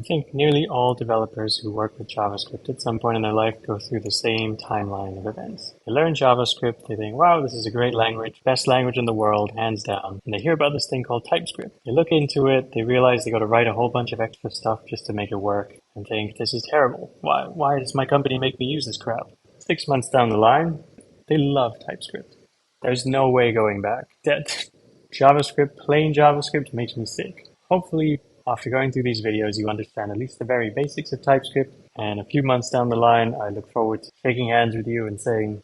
I think nearly all developers who work with JavaScript at some point in their life go through the same timeline of events. They learn JavaScript, they think, wow, this is a great language, best language in the world, hands down. And they hear about this thing called TypeScript. They look into it, they realize they got to write a whole bunch of extra stuff just to make it work, and think, this is terrible. Why does my company make me use this crap? 6 months down the line, they love TypeScript. There's no way going back. JavaScript, plain JavaScript, makes me sick. Hopefully, after going through these videos, you understand at least the very basics of TypeScript, and a few months down the line, I look forward to shaking hands with you and saying,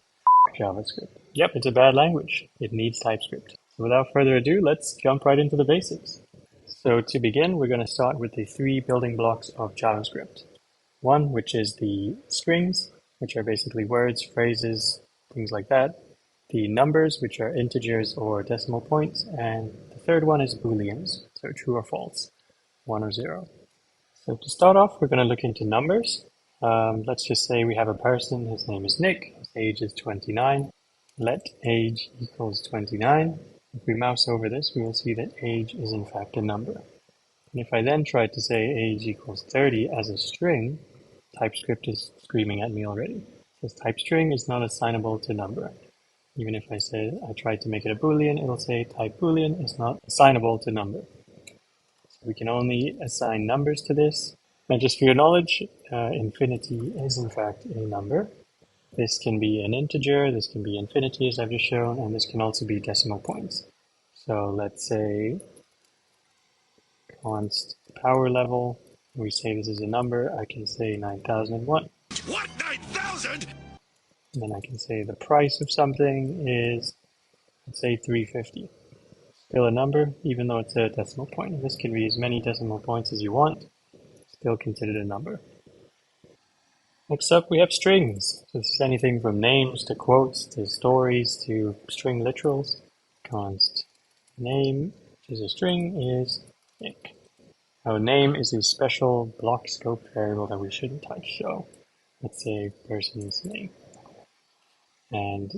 JavaScript. Yep, it's a bad language. It needs TypeScript. So without further ado, let's jump right into the basics. So to begin, we're going to start with the 3 building blocks of JavaScript. One, which is the strings, which are basically words, phrases, things like that. The numbers, which are integers or decimal points. And the third one is Booleans, so true or false. 1 or 0. So to start off, we're going to look into numbers. Let's just say we have a person, his name is Nick, his age is 29. Let age equals 29. If we mouse over this, we will see that age is in fact a number. And if I then try to say age equals 30 as a string, TypeScript is screaming at me already. It says type string is not assignable to number. Even if I tried to make it a Boolean, it'll say type Boolean is not assignable to number. We can only assign numbers to this. And just for your knowledge, infinity is in fact a number. This can be an integer, this can be infinity as I've just shown, and this can also be decimal points. So let's say const power level, we say this is a number, I can say 9001. What, 9,000? And then I can say the price of something is, let's say 350. Still a number, even though it's a decimal point. And this can be as many decimal points as you want, still considered a number. Next up, we have strings. So this is anything from names to quotes to stories to string literals. Const name, which is a string, is Nick. Now, name is a special block scope variable that we shouldn't touch. So let's say person's name. And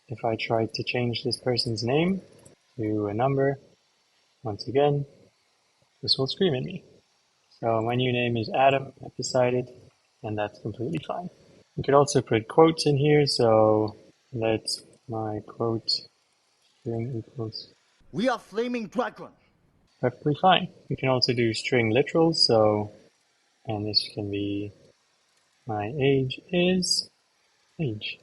if I try to change this person's name to a number, once again, this will scream at me. So my new name is Adam, I've decided, and that's completely fine. You could also put quotes in here, so let my quote string equals We are flaming dragon. perfectly fine. You can also do string literals, so, and this can be my age is age.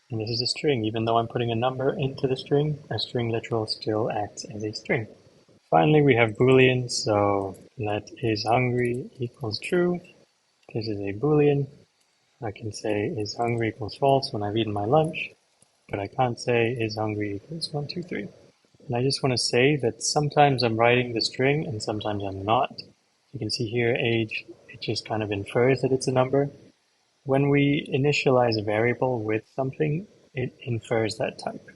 And this is a string. Even though I'm putting a number into the string, a string literal still acts as a string. Finally, we have Booleans, so let is hungry equals true. This is a Boolean. I can say is hungry equals false when I've eaten my lunch, but I can't say is hungry equals 1, 2, 3. And I just want to say that sometimes I'm writing the string and sometimes I'm not. You can see here age, it just kind of infers that it's a number. When we initialize a variable with something, it infers that type.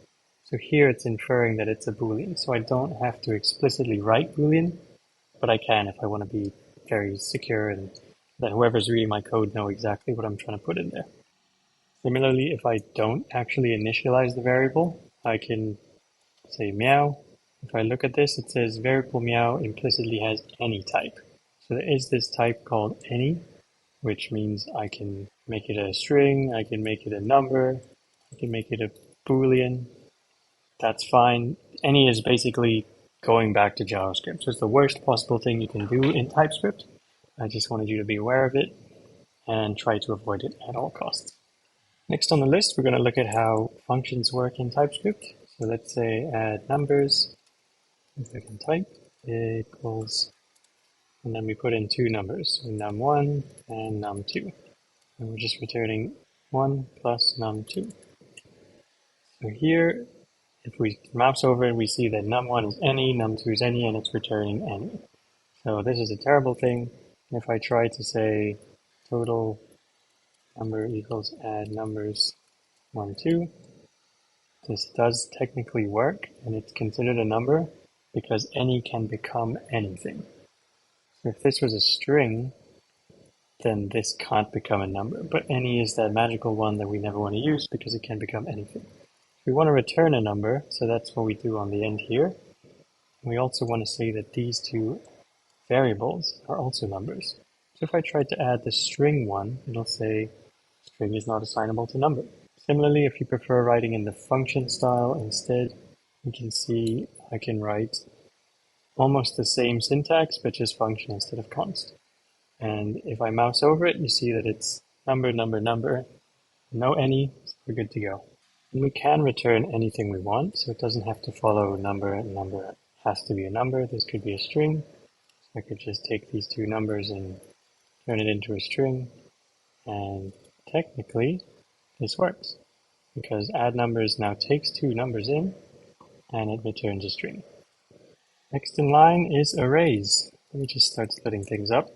So here it's inferring that it's a Boolean. So I don't have to explicitly write Boolean, but I can if I want to be very secure and that whoever's reading my code know exactly what I'm trying to put in there. Similarly, if I don't actually initialize the variable, I can say meow. If I look at this, it says variable meow implicitly has any type. So there is this type called any, which means I can make it a string, I can make it a number, I can make it a Boolean. That's fine. Any is basically going back to JavaScript. So it's the worst possible thing you can do in TypeScript. I just wanted you to be aware of it and try to avoid it at all costs. Next on the list, we're going to look at how functions work in TypeScript. So let's say add numbers, if I can type, equals, and then we put in 2 numbers, so num1 and num2. And we're just returning 1 plus num2. So here, if we mouse over it, we see that num1 is any, num2 is any, and it's returning any. So this is a terrible thing. If I try to say total number equals add numbers 1, 2, this does technically work, and it's considered a number because any can become anything. So if this was a string, then this can't become a number, but any is that magical one that we never want to use because it can become anything. We want to return a number, so that's what we do on the end here. We also want to say that these 2 variables are also numbers. if I try to add the string one, it'll say string is not assignable to number. Similarly, if you prefer writing in the function style instead, you can see I can write almost the same syntax, but just function instead of const. And if I mouse over it, you see that it's number, number, number, no any, so we're good to go. And we can return anything we want, so it doesn't have to follow number, and number has to be a number. This could be a string. So I could just take these two numbers and turn it into a string, and technically this works because add numbers now takes two numbers in and it returns a string. Next in line is arrays. Let me just start splitting things up.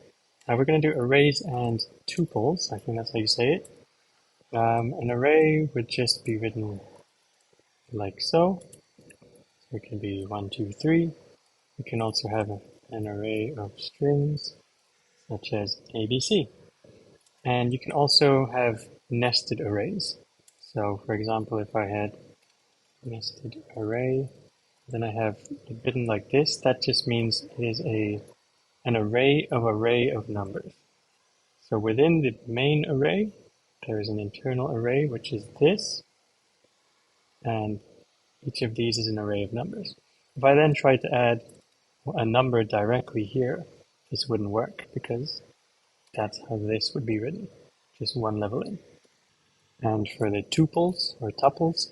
Now we're going to do arrays and tuples. I think that's how you say it. An array would just be written like so. So it can be 1, 2, 3. We can also have an array of strings such as ABC. And you can also have nested arrays. So for example, if I had nested array, then I have it written like this, that just means it is an array of numbers. So within the main array, there is an internal array, which is this, and each of these is an array of numbers. If I then try to add a number directly here, this wouldn't work because that's how this would be written, just one level in. And for the tuples or tuples,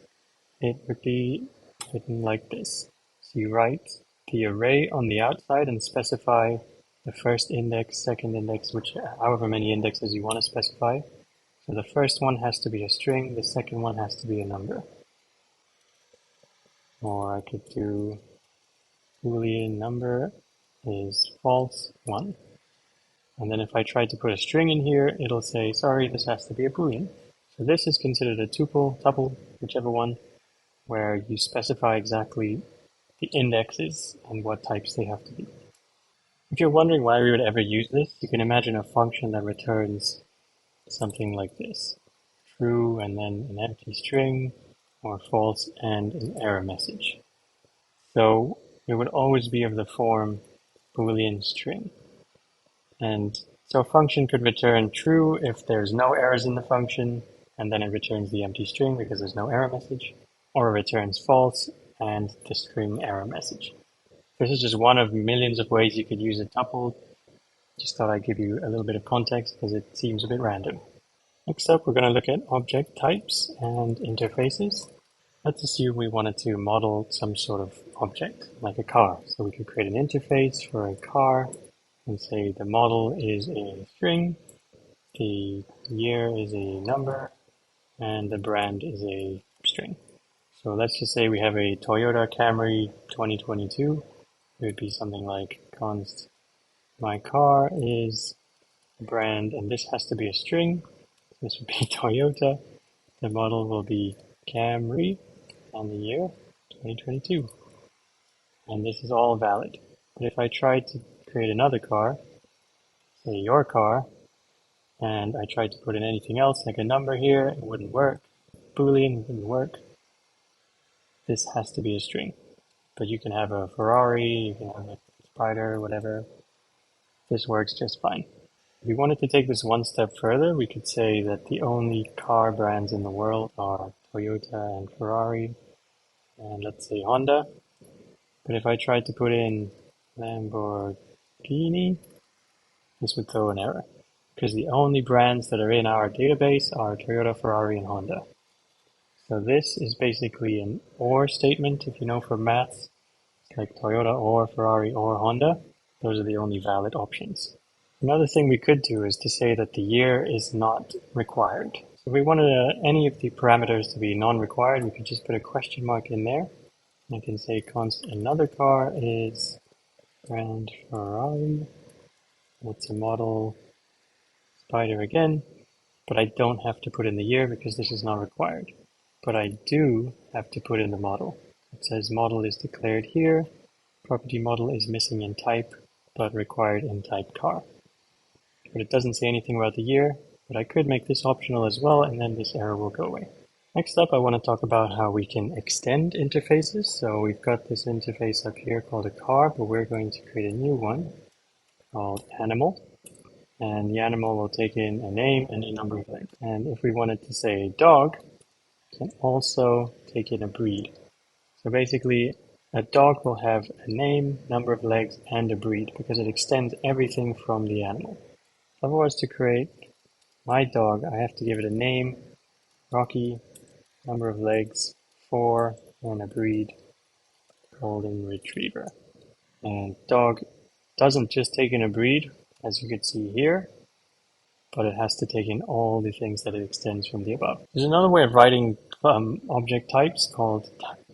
it would be written like this. So you write the array on the outside and specify the first index, second index, however many indexes you want to specify. So the first one has to be a string, the second one has to be a number. Or I could do Boolean number is false 1. And then if I try to put a string in here, it'll say, sorry, this has to be a Boolean. So this is considered a tuple, whichever one, where you specify exactly the indexes and what types they have to be. If you're wondering why we would ever use this, you can imagine a function that returns something like this. True and then an empty string, or false and an error message. So it would always be of the form Boolean string. And so a function could return true if there's no errors in the function, and then it returns the empty string because there's no error message, or it returns false and the string error message. This is just one of millions of ways you could use a tuple. Just thought I'd give you a little bit of context because it seems a bit random. Next up, we're going to look at object types and interfaces. Let's assume we wanted to model some sort of object, like a car. So we could create an interface for a car and say the model is a string, the year is a number, and the brand is a string. So let's just say we have a Toyota Camry 2022. It would be something like const my car is a brand, and this has to be a string. This would be Toyota. The model will be Camry, and the year 2022. And this is all valid. But if I try to create another car, say your car, and I tried to put in anything else, like a number here, it wouldn't work. Boolean wouldn't work. This has to be a string. But you can have a Ferrari, you can have a spider, whatever. This works just fine. If we wanted to take this one step further, we could say that the only car brands in the world are Toyota and Ferrari, and let's say Honda. But if I tried to put in Lamborghini, this would throw an error, because the only brands that are in our database are Toyota, Ferrari, and Honda. So this is basically an OR statement, if you know from maths, like Toyota or Ferrari or Honda. Those are the only valid options. Another thing we could do is to say that the year is not required. So if we wanted any of the parameters to be non-required, we could just put a question mark in there. I can say const another car is brand Ferrari. It's a model spider again, but I don't have to put in the year because this is not required. But I do have to put in the model. It says model is declared here. Property model is missing in type, but required in type car. But it doesn't say anything about the year, but I could make this optional as well, and then this error will go away. Next up, I want to talk about how we can extend interfaces. So we've got this interface up here called a car, but we're going to create a new one called animal. and the animal will take in a name and a number of legs. And if we wanted to say dog, we can also take in a breed. So basically, a dog will have a name, number of legs, and a breed because it extends everything from the animal. If I was to create my dog, I have to give it a name, Rocky, number of legs, 4, and a breed, golden retriever. And dog doesn't just take in a breed, as you can see here, but it has to take in all the things that it extends from the above. There's another way of writing object types called,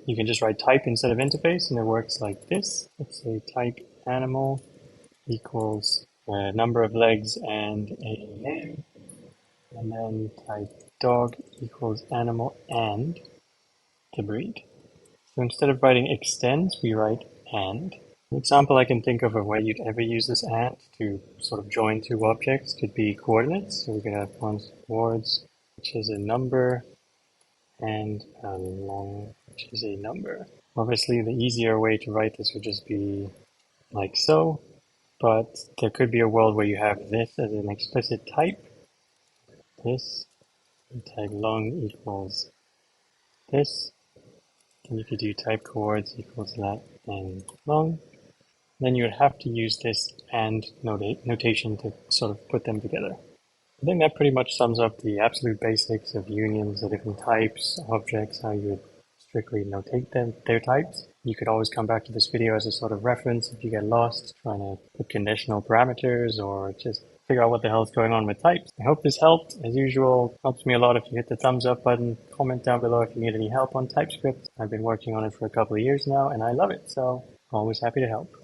you can just write type instead of interface, and it works like this. Let's say type animal equals number of legs and a name, and then type dog equals animal and the breed. So instead of writing extends, we write and. An example I can think of where you'd ever use this and to sort of join two objects could be coordinates. So we could have points towards, which is a number, and a long, which is a number. Obviously, the easier way to write this would just be like so, but there could be a world where you have this as an explicit type, this, and type long equals this, and you could do type coords equals that and long. Then you would have to use this and notation to sort of put them together. I think that pretty much sums up the absolute basics of unions, the different types, objects, how you would strictly notate them, their types. You could always come back to this video as a sort of reference if you get lost trying to put conditional parameters or just figure out what the hell is going on with types. I hope this helped. As usual, helps me a lot if you hit the thumbs up button. Comment down below if you need any help on TypeScript. I've been working on it for a couple of years now and I love it, so always happy to help.